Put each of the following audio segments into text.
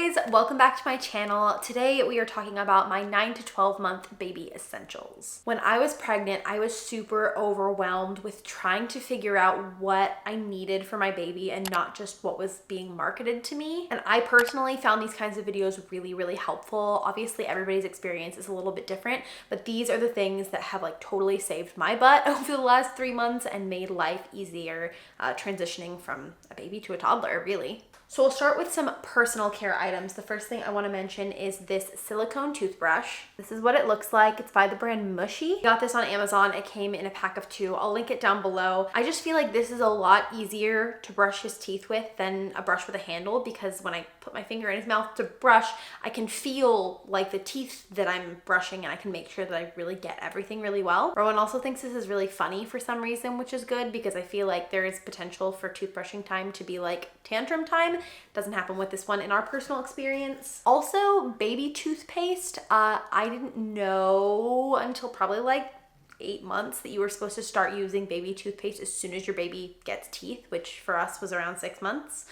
guys, welcome back to my channel. Today we are talking about my 9 to 12 month baby essentials. When I was pregnant, I was super overwhelmed with trying to figure out what I needed for my baby and not just what was being marketed to me. And I personally found these kinds of videos really helpful. Obviously everybody's experience is a little bit different, but these are the things that have like totally saved my butt over the last 3 months and made life easier transitioning from a baby to a toddler, really. So we'll start with some personal care items. The first thing I want to mention is this silicone toothbrush. This is what it looks like. It's by the brand Mushy. I got this on Amazon. It came in a pack of 2. I'll link it down below. I just feel like this is a lot easier to brush his teeth with than a brush with a handle, because when I put my finger in his mouth to brush, I can feel like the teeth that I'm brushing and I can make sure that I really get everything really well. Rowan also thinks this is really funny for some reason, which is good because I feel like there is potential for toothbrushing time to be like tantrum time. Doesn't happen with this one in our personal experience. Also, baby toothpaste. I didn't know until probably like 8 months that you were supposed to start using baby toothpaste as soon as your baby gets teeth, which for us was around 6 months.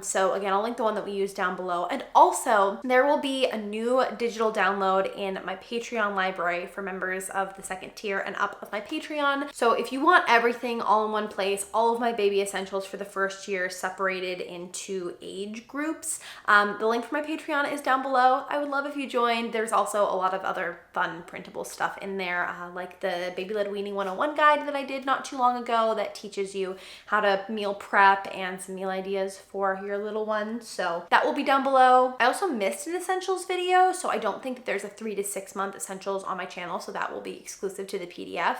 So again, I'll link the one that we use down below. And also there will be a new digital download in my Patreon library for members of the 2nd tier and up of my Patreon. So if you want everything all in one place, all of my baby essentials for the first year separated into age groups, the link for my Patreon is down below. I would love if you joined. There's also a lot of other fun printable stuff in there, like the Baby-Led Weaning 101 guide that I did not too long ago that teaches you how to meal prep and some meal ideas for your little one. So that will be down below. I also missed an essentials video, so I don't think that there's a 3 to 6 month essentials on my channel, so that will be exclusive to the PDF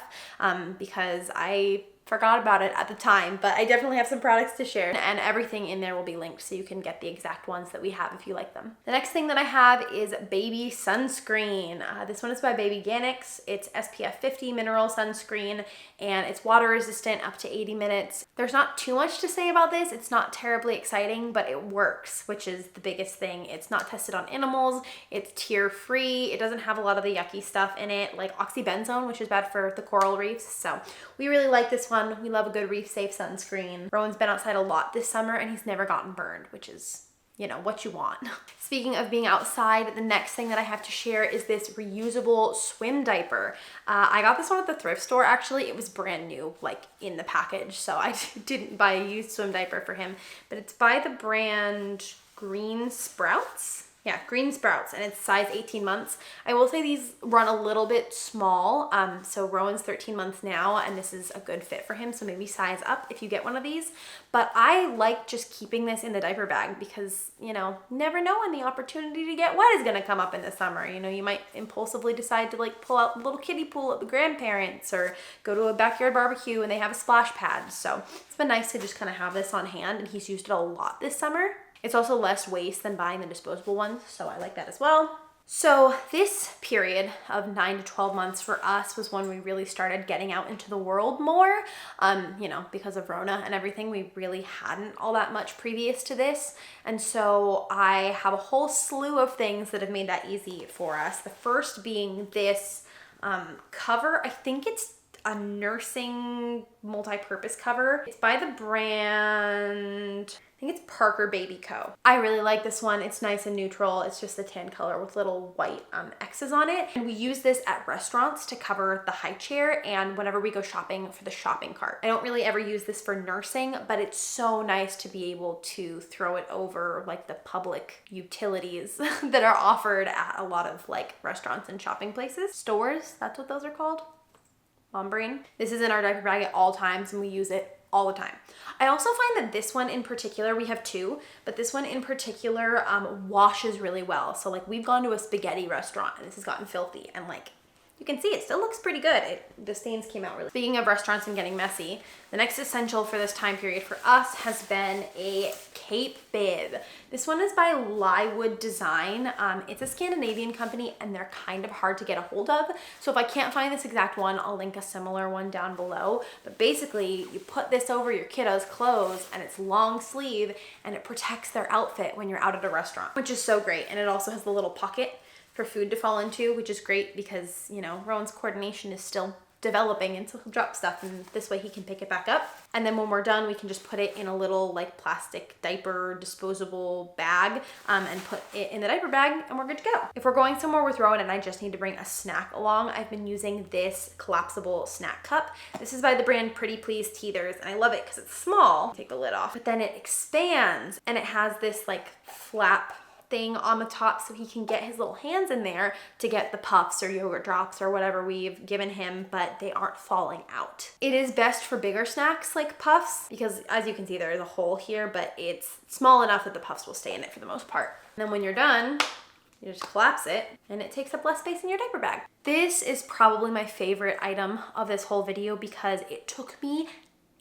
because I forgot about it at the time, but I definitely have some products to share, and everything in there will be linked so you can get the exact ones that we have if you like them. The next thing that I have is baby sunscreen. This one is by Baby Ganix. It's SPF 50 mineral sunscreen, and it's water resistant up to 80 minutes. There's not too much to say about this. It's not terribly exciting, but it works, which is the biggest thing. It's not tested on animals. It's tear free. It doesn't have a lot of the yucky stuff in it, like oxybenzone, which is bad for the coral reefs. So we really like this one. We love a good reef safe sunscreen. Rowan's been outside a lot this summer and he's never gotten burned, which is, you know, what you want. Speaking of being outside, the next thing that I have to share is this reusable swim diaper. I got this one at the thrift store. Actually, it was brand new, like in the package, so I didn't buy a used swim diaper for him, but it's by the brand Green Sprouts. Yeah, Green Sprouts, and it's size 18 months. I will say these run a little bit small. So Rowan's 13 months now, and this is a good fit for him. So maybe size up if you get one of these. But I like just keeping this in the diaper bag because, you know, never know when the opportunity to get wet is gonna come up in the summer. You know, you might impulsively decide to like pull out the little kiddie pool at the grandparents or go to a backyard barbecue and they have a splash pad. So it's been nice to just kind of have this on hand, and he's used it a lot this summer. It's also less waste than buying the disposable ones, so I like that as well. So this period of 9 to 12 months for us was when we really started getting out into the world more. You know, because of Rona and everything, we really hadn't all that much previous to this. And so I have a whole slew of things that have made that easy for us. The first being this cover. I think it's a nursing multi-purpose cover. It's by the brand, I think it's Parker Baby Co. I really like this one. It's nice and neutral. It's just a tan color with little white X's on it. And we use this at restaurants to cover the high chair and whenever we go shopping for the shopping cart. I don't really ever use this for nursing, but it's so nice to be able to throw it over like the public utilities that are offered at a lot of like restaurants and shopping places. Stores, that's what those are called. Mom brain. This is in our diaper bag at all times and we use it all the time. I also find that this one in particular, we have 2, but this one in particular washes really well. So like we've gone to a spaghetti restaurant and this has gotten filthy and like you can see it still looks pretty good. The stains came out really. Speaking of restaurants and getting messy, the next essential for this time period for us has been a cape bib. This one is by Lywood Design. It's a Scandinavian company and they're kind of hard to get a hold of. So if I can't find this exact one, I'll link a similar one down below. But basically you put this over your kiddo's clothes and it's long sleeve and it protects their outfit when you're out at a restaurant, which is so great. And it also has the little pocket for food to fall into, which is great because, you know, Rowan's coordination is still developing, and so he'll drop stuff, and this way he can pick it back up. And then when we're done, we can just put it in a little like plastic diaper disposable bag and put it in the diaper bag, and we're good to go. If we're going somewhere with Rowan and I just need to bring a snack along, I've been using this collapsible snack cup. This is by the brand Pretty Please Teethers, and I love it because it's small. Take the lid off, but then it expands and it has this like flap thing on the top so he can get his little hands in there to get the puffs or yogurt drops or whatever we've given him, but they aren't falling out. It is best for bigger snacks like puffs because, as you can see, there is a hole here, but it's small enough that the puffs will stay in it for the most part. And then when you're done, you just collapse it and it takes up less space in your diaper bag. This is probably my favorite item of this whole video because it took me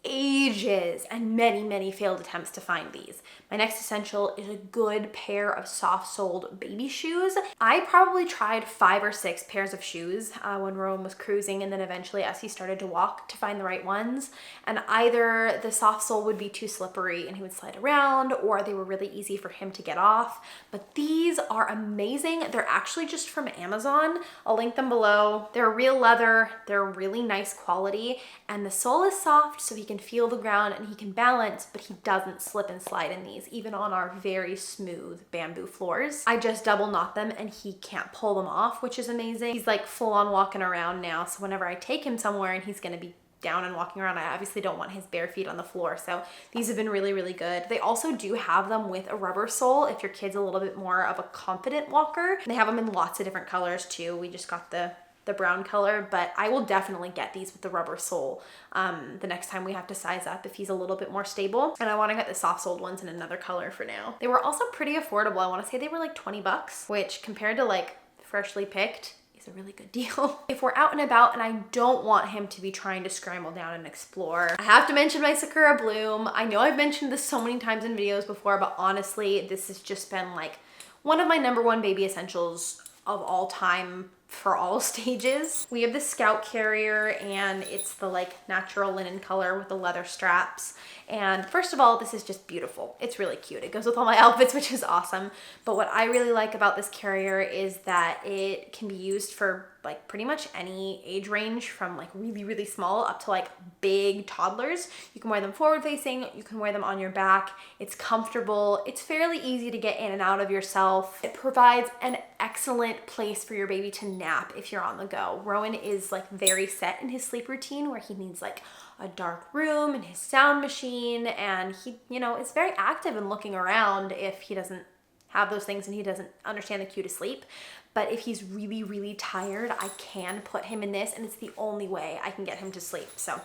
ages and many failed attempts to find these. My next essential is a good pair of soft-soled baby shoes. I probably tried 5 or 6 pairs of shoes when Rowan was cruising, and then eventually as he started to walk to find the right ones. And either the soft sole would be too slippery and he would slide around, or they were really easy for him to get off. But these are amazing. They're actually just from Amazon. I'll link them below. They're real leather. They're really nice quality, and the sole is soft so he can feel the ground and he can balance, but he doesn't slip and slide in these, even on our very smooth bamboo floors. I just double knot them and he can't pull them off, which is amazing. He's like full on walking around now, so whenever I take him somewhere and he's gonna be down and walking around, I obviously don't want his bare feet on the floor, so these have been really good. They also do have them with a rubber sole if your kid's a little bit more of a confident walker. They have them in lots of different colors too. We just got the brown color, but I will definitely get these with the rubber sole the next time we have to size up if he's a little bit more stable. And I want to get the soft-soled ones in another color for now. They were also pretty affordable. I want to say they were like 20 bucks, which compared to like freshly picked is a really good deal. If we're out and about and I don't want him to be trying to scramble down and explore, I have to mention my Sakura Bloom. I know I've mentioned this so many times in videos before, but honestly, this has just been like one of my #1 baby essentials of all time for all stages. We have the Scout carrier, and it's the like natural linen color with the leather straps. And first of all, this is just beautiful. It's really cute. It goes with all my outfits, which is awesome. But what I really like about this carrier is that it can be used for like pretty much any age range, from like really small up to like big toddlers. You can wear them forward facing, you can wear them on your back. It's comfortable. It's fairly easy to get in and out of yourself. It provides an excellent place for your baby to nap if you're on the go. Rowan is like very set in his sleep routine where he needs like a dark room and his sound machine, and he, you know, is very active and looking around if he doesn't have those things and he doesn't understand the cue to sleep. But if he's really tired, I can put him in this, and it's the only way I can get him to sleep. So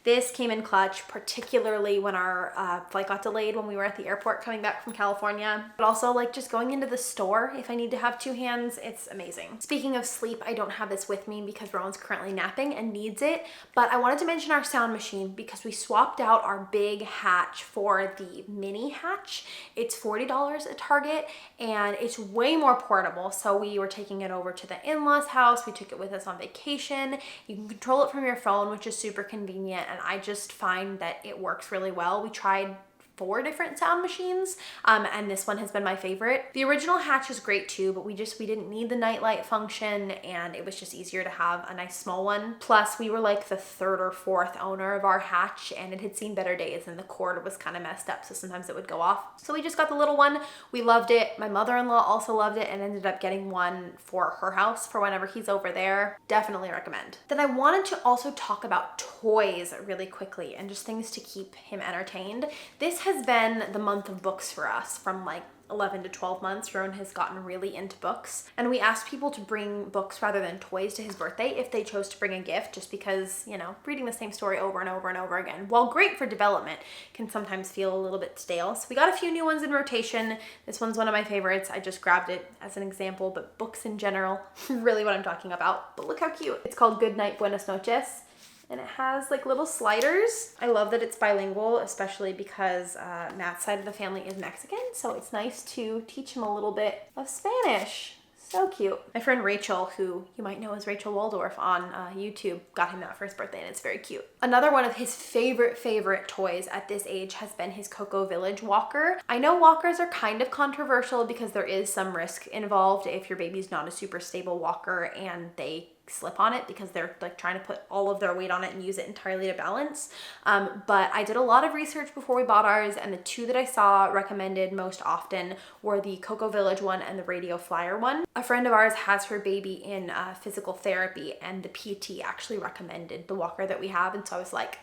this came in clutch, particularly when our flight got delayed when we were at the airport coming back from California. But also like just going into the store, if I need to have 2 hands, it's amazing. Speaking of sleep, I don't have this with me because Rowan's currently napping and needs it. But I wanted to mention our sound machine because we swapped out our big hatch for the mini hatch. It's $40 at Target, and it's way more portable. So we were taking it over to the in-laws house. We took it with us on vacation. You can control it from your phone, which is super convenient. And I just find that it works really well. We tried 4 different sound machines, and this one has been my favorite. The original hatch is great too, but we didn't need the nightlight function, and it was just easier to have a nice small one. Plus, we were like the 3rd or 4th owner of our hatch, and it had seen better days, and the cord was kind of messed up, so sometimes it would go off. So we just got the little one. We loved it. My mother-in-law also loved it and ended up getting one for her house for whenever he's over there. Definitely recommend. Then I wanted to also talk about toys really quickly and just things to keep him entertained. This has been the month of books for us. From like 11 to 12 months, Rowan has gotten really into books, and we asked people to bring books rather than toys to his birthday if they chose to bring a gift, just because, you know, reading the same story over and over again, while great for development, can sometimes feel a little bit stale. So we got a few new ones in rotation. This one's one of my favorites. I just grabbed it as an example, but books in general, really what I'm talking about. But look how cute. It's called Good Night, Buenas Noches. And it has like little sliders. I love that it's bilingual, especially because Matt's side of the family is Mexican, so it's nice to teach him a little bit of Spanish. So cute. My friend Rachel, who you might know as Rachel Waldorf on YouTube, got him that for his birthday, and it's very cute. Another one of his favorite toys at this age has been his Cocoa Village walker. I know walkers are kind of controversial because there is some risk involved if your baby's not a super stable walker and they slip on it because they're like trying to put all of their weight on it and use it entirely to balance. But I did a lot of research before we bought ours, and the two that I saw recommended most often were the Cocoa Village one and the Radio Flyer one. A friend of ours has her baby in physical therapy, and the PT actually recommended the walker that we have, and so I was like,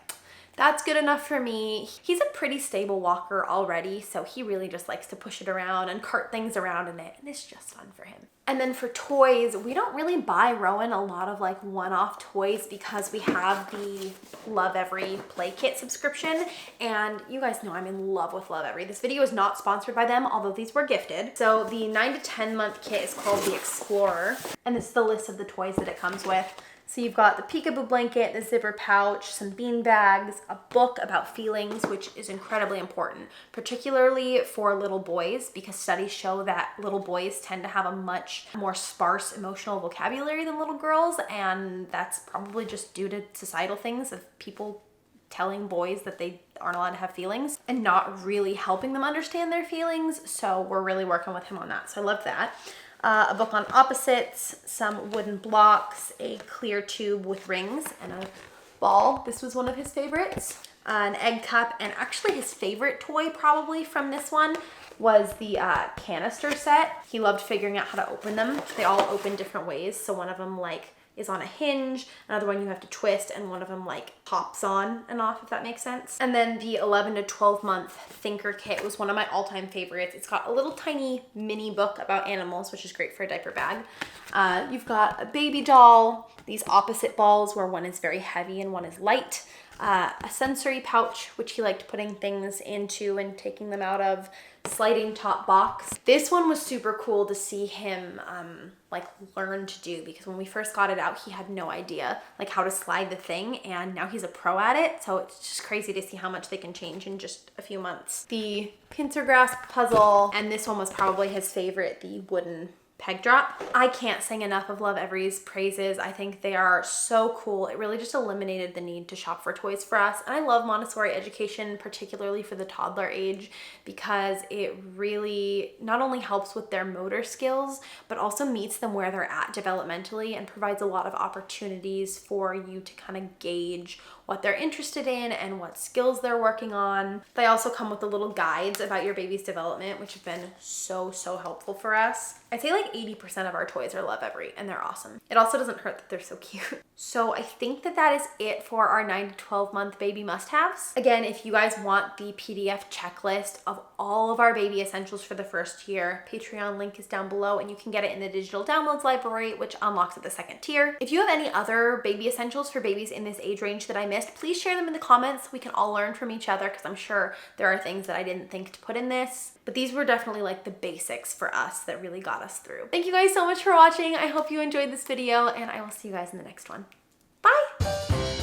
that's good enough for me. He's a pretty stable walker already, so he really just likes to push it around and cart things around in it, and it's just fun for him. And then for toys, we don't really buy Rowan a lot of like one-off toys because we have the Lovevery Play Kit subscription, and you guys know I'm in love with Lovevery. This video is not sponsored by them, although these were gifted. So the 9 to 10 month kit is called the Explorer, and this is the list of the toys that it comes with. So you've got the peekaboo blanket, the zipper pouch, some bean bags, a book about feelings, which is incredibly important, particularly for little boys, because studies show that little boys tend to have a much more sparse emotional vocabulary than little girls, and that's probably just due to societal things of people telling boys that they aren't allowed to have feelings and not really helping them understand their feelings. So we're really working with him on that. So I love that. A book on opposites, some wooden blocks, a clear tube with rings, and a ball. This was one of his favorites. An egg cup, and actually his favorite toy probably from this one was the canister set. He loved figuring out how to open them. They all open different ways. So one of them like is on a hinge, another one you have to twist, and one of them like pops on and off, if that makes sense. And then the 11 to 12 month thinker kit was one of my all-time favorites. It's got a little tiny mini book about animals, which is great for a diaper bag. You've got a baby doll, these opposite balls where one is very heavy and one is light, a sensory pouch, which he liked putting things into and taking them out of, sliding top box. This one was super cool to see him like learn to do, because when we first got it out, he had no idea like how to slide the thing, and now he's a pro at it. So it's just crazy to see how much they can change in just a few months. The pincer grasp puzzle, and this one was probably his favorite, the wooden peg drop. I can't sing enough of Lovevery's praises. I think they are so cool. It really just eliminated the need to shop for toys for us. And I love Montessori education, particularly for the toddler age, because it really not only helps with their motor skills, but also meets them where they're at developmentally and provides a lot of opportunities for you to kind of gauge what they're interested in and what skills they're working on. They also come with the little guides about your baby's development, which have been so helpful for us. I'd say like 80% of our toys are Lovevery, and they're awesome. It also doesn't hurt that they're so cute. So I think that is it for our 9 to 12 month baby must-haves. Again, if you guys want the PDF checklist of all of our baby essentials for the first year, Patreon link is down below, and you can get it in the digital downloads library, which unlocks at the second tier. If you have any other baby essentials for babies in this age range that I missed, please share them in the comments. We can all learn from each other, because I'm sure there are things that I didn't think to put in this. But these were definitely like the basics for us that really got us through. Thank you guys so much for watching. I hope you enjoyed this video, and I will see you guys in the next one. Bye!